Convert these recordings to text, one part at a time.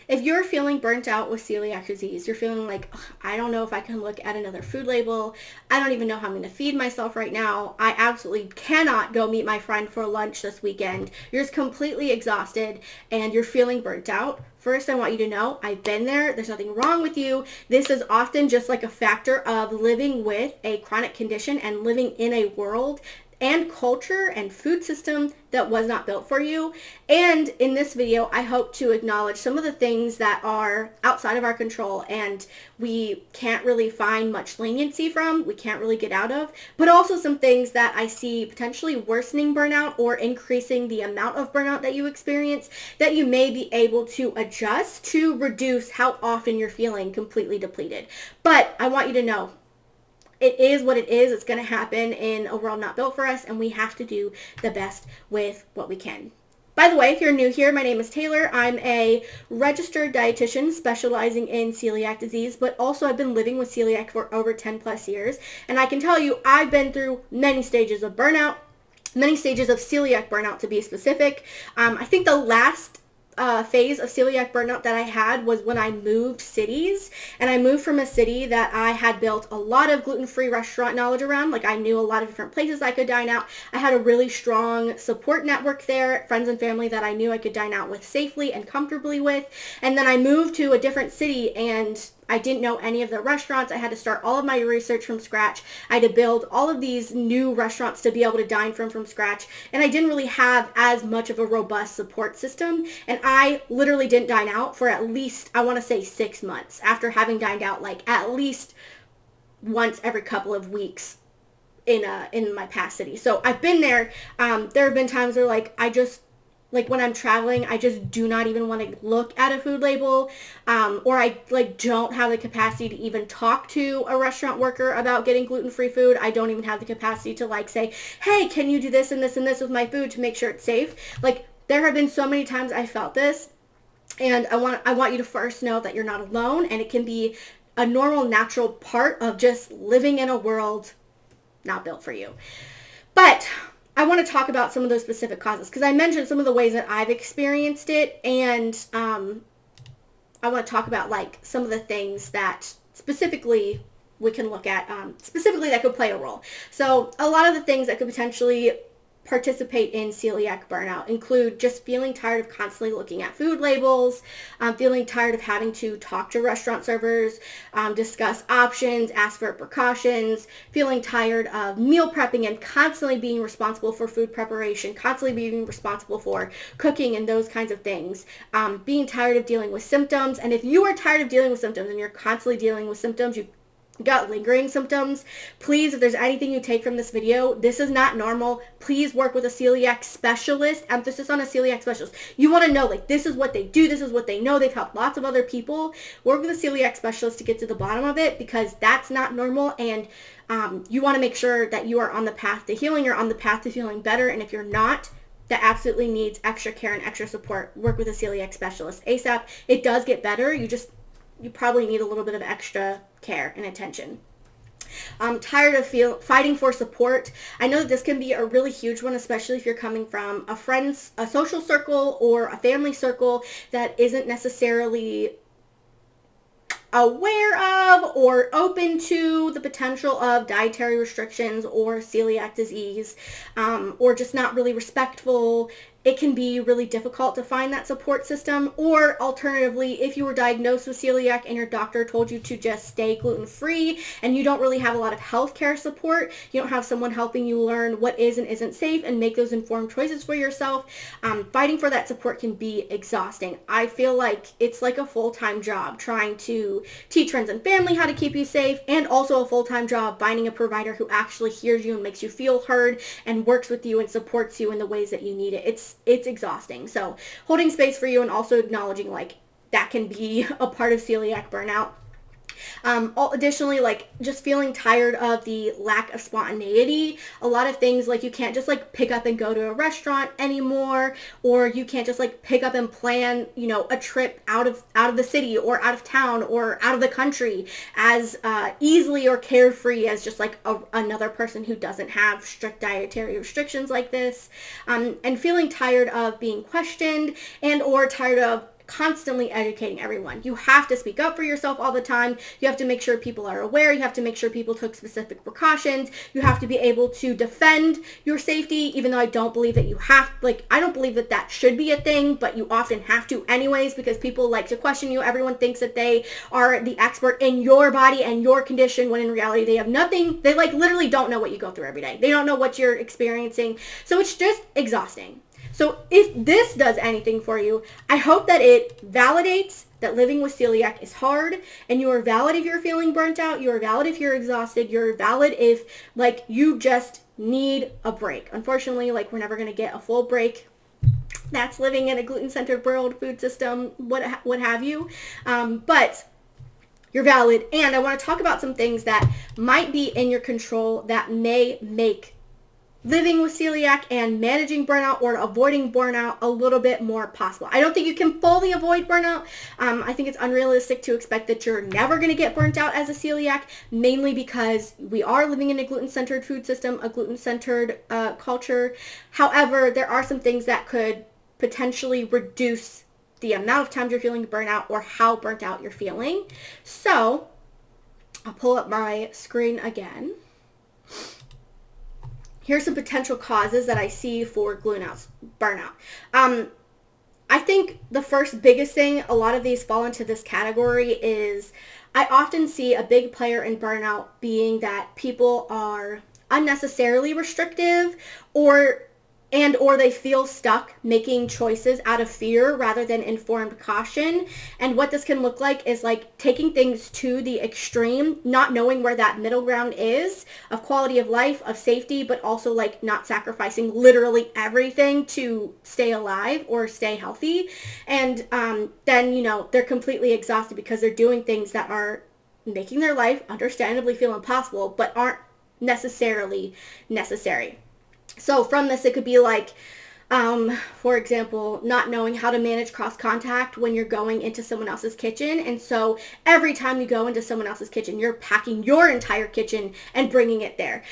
If you're feeling burnt out with celiac disease, you're feeling like, I don't know if I can look at another food label. I don't even know how I'm going to feed myself right now. I absolutely cannot go meet my friend for lunch this weekend. You're just completely exhausted and you're feeling burnt out. First, I want you to know I've been there. There's nothing wrong with you. This is often just like a factor of living with a chronic condition and living in a world and culture and food system that was not built for you. And in this video, I hope to acknowledge some of the things that are outside of our control and we can't really find much leniency from, we can't really get out of, but also some things that I see potentially worsening burnout or increasing the amount of burnout that you experience that you may be able to adjust to reduce how often you're feeling completely depleted. But I want you to know, it is what it is. It's going to happen in a world not built for us, and we have to do the best with what we can. By the way, if you're new here, my name is Taylor. I'm a registered dietitian specializing in celiac disease, but also I've been living with celiac for over 10 plus years. And I can tell you, I've been through many stages of burnout, many stages of celiac burnout to be specific. I think the last phase of celiac burnout that I had was when I moved cities, and I moved from a city that I had built a lot of gluten-free restaurant knowledge around. Like, I knew a lot of different places I could dine out. I had a really strong support network there, friends and family that I knew I could dine out with safely and comfortably with. And then I moved to a different city and I didn't know any of the restaurants. I had to start all of my research from scratch. I had to build all of these new restaurants to be able to dine from scratch. And I didn't really have as much of a robust support system. And I literally didn't dine out for at least, I want to say 6 months after having dined out like at least once every couple of weeks in my past city. So I've been there. There have been times where like when I'm traveling, I just do not even want to look at a food label, or I don't have the capacity to even talk to a restaurant worker about getting gluten-free food. I don't even have the capacity to say, hey, can you do this and this and this with my food to make sure it's safe? Like, there have been so many times I felt this, and I want you to first know that you're not alone, and it can be a normal, natural part of just living in a world not built for you. But I want to talk about some of those specific causes because I mentioned some of the ways that I've experienced it, and I want to talk about some of the things that specifically we can look at, specifically that could play a role. So a lot of the things that could potentially participate in celiac burnout include just feeling tired of constantly looking at food labels, feeling tired of having to talk to restaurant servers, discuss options, ask for precautions, feeling tired of meal prepping and constantly being responsible for food preparation, constantly being responsible for cooking and those kinds of things, being tired of dealing with symptoms. And if you are tired of dealing with symptoms and you're constantly dealing with symptoms, you got lingering symptoms, please, if there's anything you take from this video, this is not normal. Please work with a celiac specialist. Emphasis on a celiac specialist. You want to know, this is what they do, this is what they know, they've helped lots of other people. Work with a celiac specialist to get to the bottom of it, because that's not normal, and you want to make sure that you are on the path to healing, you're on the path to feeling better. And if you're not, that absolutely needs extra care and extra support, work with a celiac specialist ASAP. It does get better, you probably need a little bit of extra care and attention. I'm tired of fighting for support. I know that this can be a really huge one, especially if you're coming from a social circle or a family circle that isn't necessarily aware of or open to the potential of dietary restrictions or celiac disease, or just not really respectful. It can be really difficult to find that support system. Or alternatively, if you were diagnosed with celiac and your doctor told you to just stay gluten-free and you don't really have a lot of healthcare support, you don't have someone helping you learn what is and isn't safe and make those informed choices for yourself, fighting for that support can be exhausting. I feel like it's like a full-time job trying to teach friends and family how to keep you safe, and also a full-time job finding a provider who actually hears you and makes you feel heard and works with you and supports you in the ways that you need it. It's exhausting. So holding space for you and also acknowledging that can be a part of celiac burnout. Additionally, just feeling tired of the lack of spontaneity. A lot of things, you can't just pick up and go to a restaurant anymore, or you can't just pick up and plan, a trip out of the city or out of town or out of the country as easily or carefree as just another person who doesn't have strict dietary restrictions like this. And feeling tired of being questioned and or tired of constantly educating everyone. You have to speak up for yourself all the time. You have to make sure people are aware. You have to make sure people took specific precautions. You have to be able to defend your safety, even though I don't believe that you have, like, I don't believe that that should be a thing, but you often have to anyways, because people like to question you. Everyone thinks that they are the expert in your body and your condition, when in reality they have nothing. They like literally don't know what you go through every day. They don't know what you're experiencing. So it's just exhausting. So if this does anything for you, I hope that it validates that living with celiac is hard, and you are valid if you're feeling burnt out. You are valid if you're exhausted. You're valid if like you just need a break. Unfortunately, like we're never going to get a full break. That's living in a gluten-centered world, food system, what have you. But you're valid. And I want to talk about some things that might be in your control that may make living with celiac and managing burnout or avoiding burnout a little bit more possible. I don't think you can fully avoid burnout. I think it's unrealistic to expect that you're never going to get burnt out as a celiac, mainly because we are living in a gluten-centered food system, a gluten-centered culture. However, there are some things that could potentially reduce the amount of times you're feeling burnout or how burnt out you're feeling. So I'll pull up my screen again. Here's some potential causes that I see for burnout. I think the first biggest thing, a lot of these fall into this category, is I often see a big player in burnout being that people are unnecessarily restrictive or they feel stuck making choices out of fear rather than informed caution. And what this can look like is like taking things to the extreme, not knowing where that middle ground is of quality of life, of safety, but also like not sacrificing literally everything to stay alive or stay healthy. And then, you know, they're completely exhausted because they're doing things that are making their life understandably feel impossible, but aren't necessarily necessary. So from this, it could be like, for example, not knowing how to manage cross contact when you're going into someone else's kitchen. And so every time you go into someone else's kitchen, you're packing your entire kitchen and bringing it there.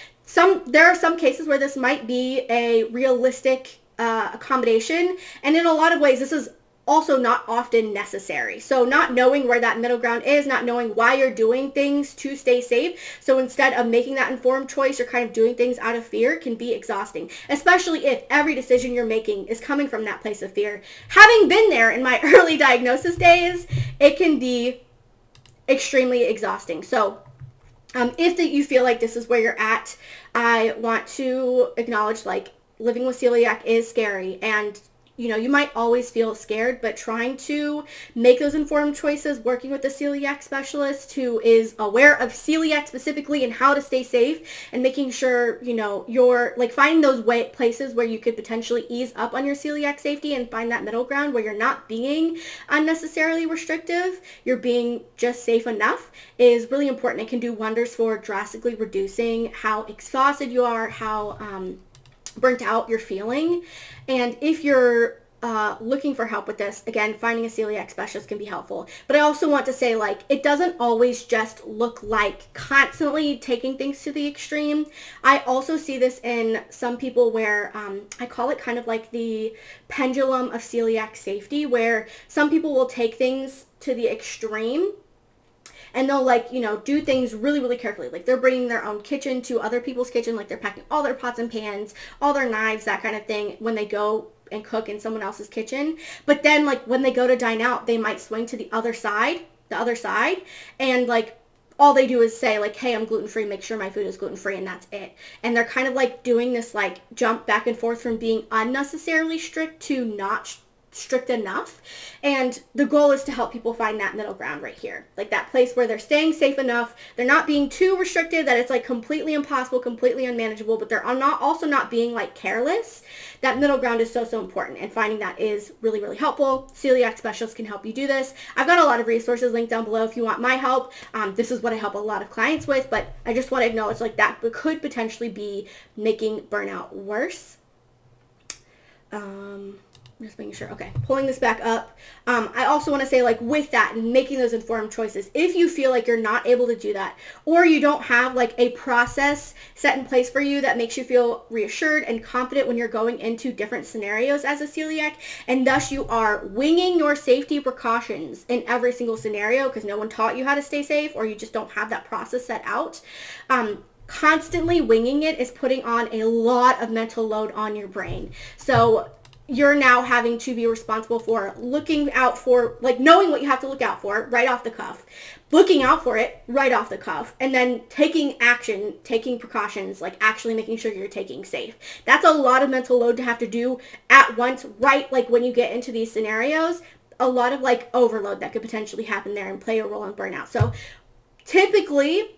There are some cases where this might be a realistic accommodation. And in a lot of ways, this is also not often necessary. So not knowing where that middle ground is, not knowing why you're doing things to stay safe. So instead of making that informed choice, you're kind of doing things out of fear, can be exhausting, especially if every decision you're making is coming from that place of fear. Having been there in my early diagnosis days, it can be extremely exhausting. So if you feel like this is where you're at, I want to acknowledge like living with celiac is scary, and you know, you might always feel scared, but trying to make those informed choices, working with a celiac specialist who is aware of celiac specifically and how to stay safe, and making sure, you know, you're like finding those places where you could potentially ease up on your celiac safety and find that middle ground where you're not being unnecessarily restrictive, you're being just safe enough, is really important. It can do wonders for drastically reducing how exhausted you are, how burnt out you're feeling. And if you're looking for help with this, again, finding a celiac specialist can be helpful. But I also want to say, like, it doesn't always just look like constantly taking things to the extreme. I also see this in some people where I call it kind of like the pendulum of celiac safety, where some people will take things to the extreme and they'll like, you know, do things really, really carefully. Like they're bringing their own kitchen to other people's kitchen. Like they're packing all their pots and pans, all their knives, that kind of thing when they go and cook in someone else's kitchen. But then like when they go to dine out, they might swing to the other side, and like all they do is say like, hey, I'm gluten-free, make sure my food is gluten-free, and that's it. And they're kind of like doing this like jump back and forth from being unnecessarily strict to not strict enough. And the goal is to help people find that middle ground right here, like that place where they're staying safe enough, they're not being too restricted that it's like completely impossible, completely unmanageable, but they're not being like careless. That middle ground is so important, and finding that is really, really helpful. Celiac specialists can help you do this. I've got a lot of resources linked down below if you want my help. This is what I help a lot of clients with, but I just want to acknowledge like that could potentially be making burnout worse. I'm just making sure. Okay, pulling this back up. I also want to say, like, with that and making those informed choices, if you feel like you're not able to do that, or you don't have like a process set in place for you that makes you feel reassured and confident when you're going into different scenarios as a celiac, and thus you are winging your safety precautions in every single scenario because no one taught you how to stay safe, or you just don't have that process set out, constantly winging it is putting on a lot of mental load on your brain. So you're now having to be responsible for looking out for, like, knowing what you have to look out for right off the cuff, looking out for it right off the cuff, and then taking action, taking precautions, like actually making sure you're taking safe. That's a lot of mental load to have to do at once, right? Like when you get into these scenarios, a lot of like overload that could potentially happen there and play a role in burnout. So typically,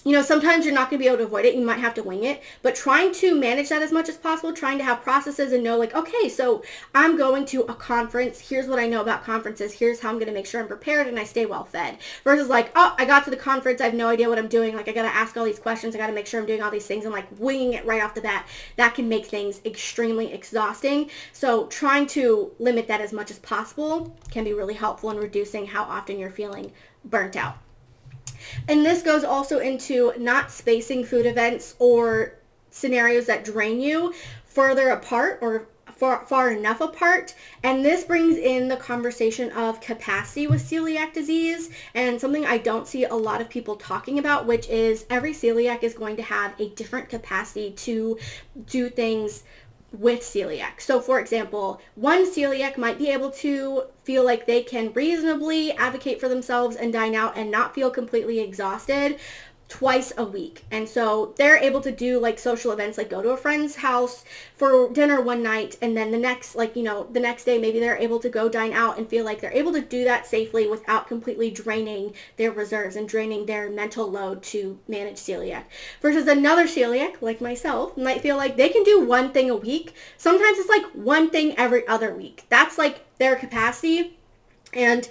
you know, sometimes you're not going to be able to avoid it. You might have to wing it, but trying to manage that as much as possible, trying to have processes and know like, okay, so I'm going to a conference. Here's what I know about conferences. Here's how I'm going to make sure I'm prepared and I stay well fed, versus like, oh, I got to the conference. I have no idea what I'm doing. Like I got to ask all these questions. I got to make sure I'm doing all these things and like winging it right off the bat. That can make things extremely exhausting. So trying to limit that as much as possible can be really helpful in reducing how often you're feeling burnt out. And this goes also into not spacing food events or scenarios that drain you further apart or far enough apart. And this brings in the conversation of capacity with celiac disease, and something I don't see a lot of people talking about, which is every celiac is going to have a different capacity to do things with celiac. So for example, one celiac might be able to feel like they can reasonably advocate for themselves and dine out and not feel completely exhausted twice a week. And so they're able to do like social events, like go to a friend's house for dinner one night, and then the next, like, you know, the next day maybe they're able to go dine out and feel like they're able to do that safely without completely draining their reserves and draining their mental load to manage celiac. Versus another celiac, like myself, might feel like they can do one thing a week. Sometimes it's like one thing every other week. That's like their capacity. And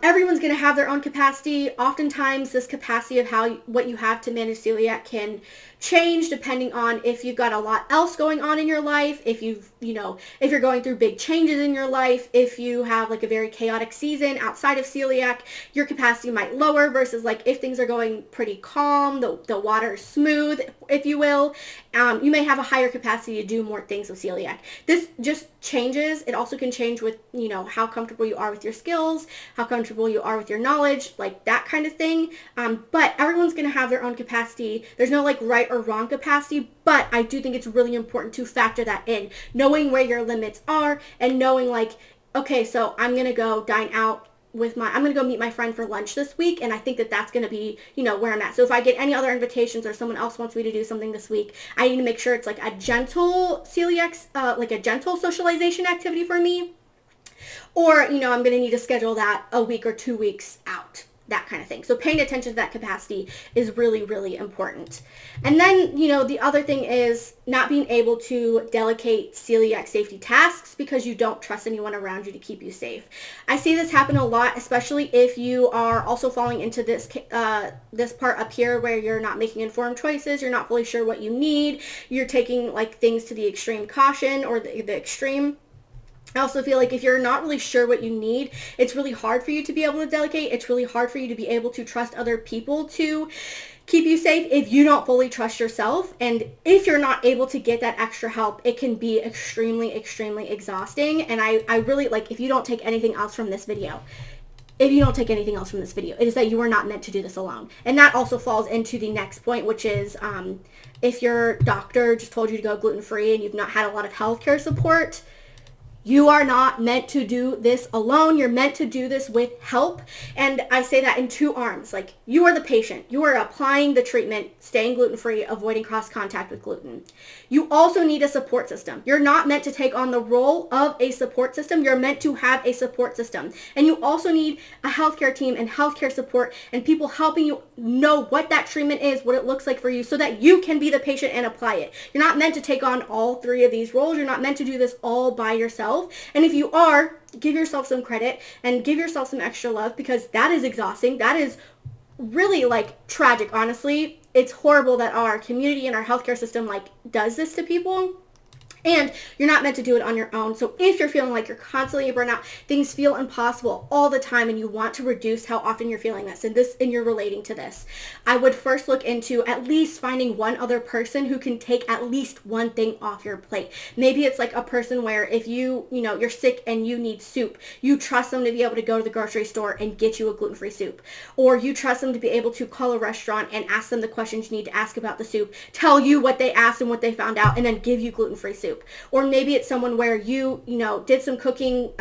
everyone's going to have their own capacity. Oftentimes this capacity of what you have to manage celiac can change depending on if you've got a lot else going on in your life, if if you're going through big changes in your life, if you have like a very chaotic season outside of celiac, your capacity might lower, versus like if things are going pretty calm, the water is smooth, if you will, you may have a higher capacity to do more things with celiac. This just changes. It also can change with, you know, how comfortable you are with your skills, how comfortable you are with your knowledge, like that kind of thing. But everyone's going to have their own capacity. There's no like right or wrong capacity, but I do think it's really important to factor that in, knowing where your limits are and knowing like, okay, so I'm going to go dine out I'm going to go meet my friend for lunch this week, and I think that that's going to be, you know, where I'm at. So if I get any other invitations or someone else wants me to do something this week, I need to make sure it's like a gentle like a gentle socialization activity for me. Or, you know, I'm going to need to schedule that a week or 2 weeks out, that kind of thing. So paying attention to that capacity is really, really important. And then, you know, the other thing is not being able to delegate celiac safety tasks because you don't trust anyone around you to keep you safe. I see this happen a lot, especially if you are also falling into this part up here where you're not making informed choices, you're not fully sure what you need, you're taking like things to the extreme caution or the extreme. I also feel like if you're not really sure what you need, it's really hard for you to be able to delegate. It's really hard for you to be able to trust other people to keep you safe if you don't fully trust yourself. And if you're not able to get that extra help, it can be extremely, extremely exhausting. And I really, like, if you don't take anything else from this video, it is that you are not meant to do this alone. And that also falls into the next point, which is if your doctor just told you to go gluten-free and you've not had a lot of healthcare support, you are not meant to do this alone. You're meant to do this with help. And I say that in two arms. Like, you are the patient. You are applying the treatment, staying gluten-free, avoiding cross-contact with gluten. You also need a support system. You're not meant to take on the role of a support system. You're meant to have a support system. And you also need a healthcare team and healthcare support and people helping you know what that treatment is, what it looks like for you, so that you can be the patient and apply it. You're not meant to take on all three of these roles. You're not meant to do this all by yourself. And if you are, give yourself some credit and give yourself some extra love, because that is exhausting. That is really like tragic, honestly. It's horrible that our community and our healthcare system like does this to people. And you're not meant to do it on your own. So if you're feeling like you're constantly burnt out, things feel impossible all the time, and you want to reduce how often you're feeling this, and you're relating to this, I would first look into at least finding one other person who can take at least one thing off your plate. Maybe it's like a person where if you're sick and you need soup, you trust them to be able to go to the grocery store and get you a gluten-free soup. Or you trust them to be able to call a restaurant and ask them the questions you need to ask about the soup, tell you what they asked and what they found out, and then give you gluten-free soup. Or maybe it's someone where you did some cooking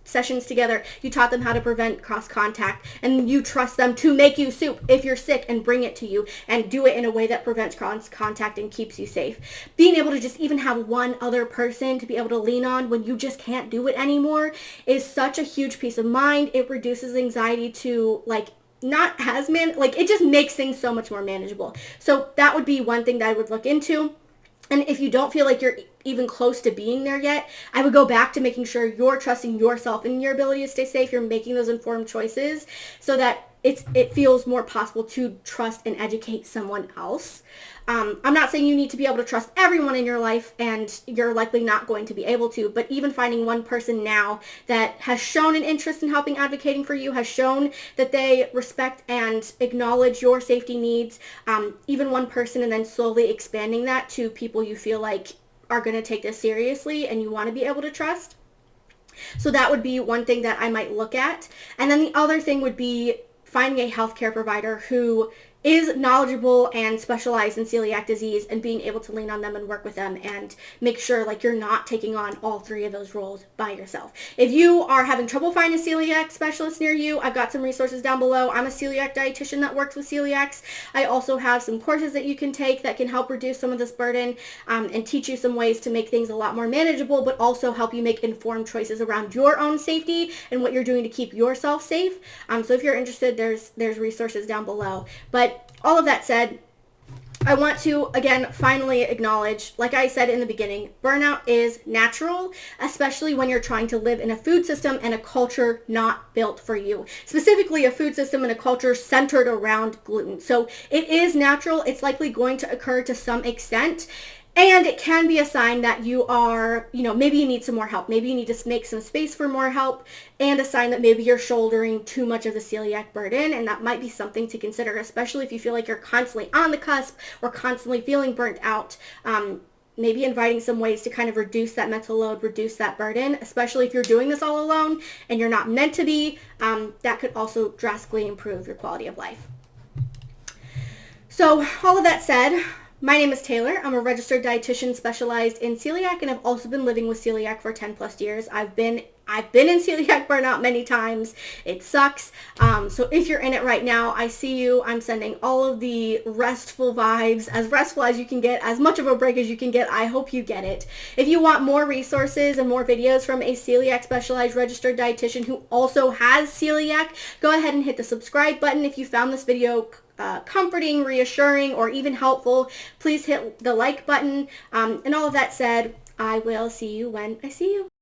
sessions together. You taught them how to prevent cross contact, and you trust them to make you soup if you're sick and bring it to you and do it in a way that prevents cross contact and keeps you safe. Being able to just even have one other person to be able to lean on when you just can't do it anymore is such a huge peace of mind. It reduces anxiety to not as it just makes things so much more manageable. So that would be one thing that I would look into. And if you don't feel like you're even close to being there yet, I would go back to making sure you're trusting yourself and your ability to stay safe. You're making those informed choices so that it feels more possible to trust and educate someone else. I'm not saying you need to be able to trust everyone in your life, and you're likely not going to be able to, but even finding one person now that has shown an interest in helping advocating for you, has shown that they respect and acknowledge your safety needs, even one person, and then slowly expanding that to people you feel like are going to take this seriously and you want to be able to trust. So that would be one thing that I might look at. And then the other thing would be finding a healthcare provider who is knowledgeable and specialized in celiac disease, and being able to lean on them and work with them and make sure you're not taking on all three of those roles by yourself. If you are having trouble finding a celiac specialist near you, I've got some resources down below. I'm a celiac dietitian that works with celiacs. I also have some courses that you can take that can help reduce some of this burden and teach you some ways to make things a lot more manageable, but also help you make informed choices around your own safety and what you're doing to keep yourself safe. So if you're interested, there's resources down below. But all of that said, I want to, again, finally acknowledge, like I said in the beginning, burnout is natural, especially when you're trying to live in a food system and a culture not built for you. Specifically, a food system and a culture centered around gluten. So it is natural. It's likely going to occur to some extent. And it can be a sign that you are, maybe you need some more help. Maybe you need to make some space for more help, and a sign that maybe you're shouldering too much of the celiac burden. And that might be something to consider, especially if you feel like you're constantly on the cusp or constantly feeling burnt out. Maybe inviting some ways to kind of reduce that mental load, reduce that burden, especially if you're doing this all alone and you're not meant to be. That could also drastically improve your quality of life. So all of that said, my name is Taylor. I'm a registered dietitian specialized in celiac, and I've also been living with celiac for 10 plus years. I've been in celiac burnout many times. It sucks. So if you're in it right now, I see you. I'm sending all of the restful vibes, as restful as you can get, as much of a break as you can get. I hope you get it. If you want more resources and more videos from a celiac specialized registered dietitian who also has celiac, go ahead and hit the subscribe button. If you found this video comforting, reassuring, or even helpful, please hit the like button. And all of that said, I will see you when I see you.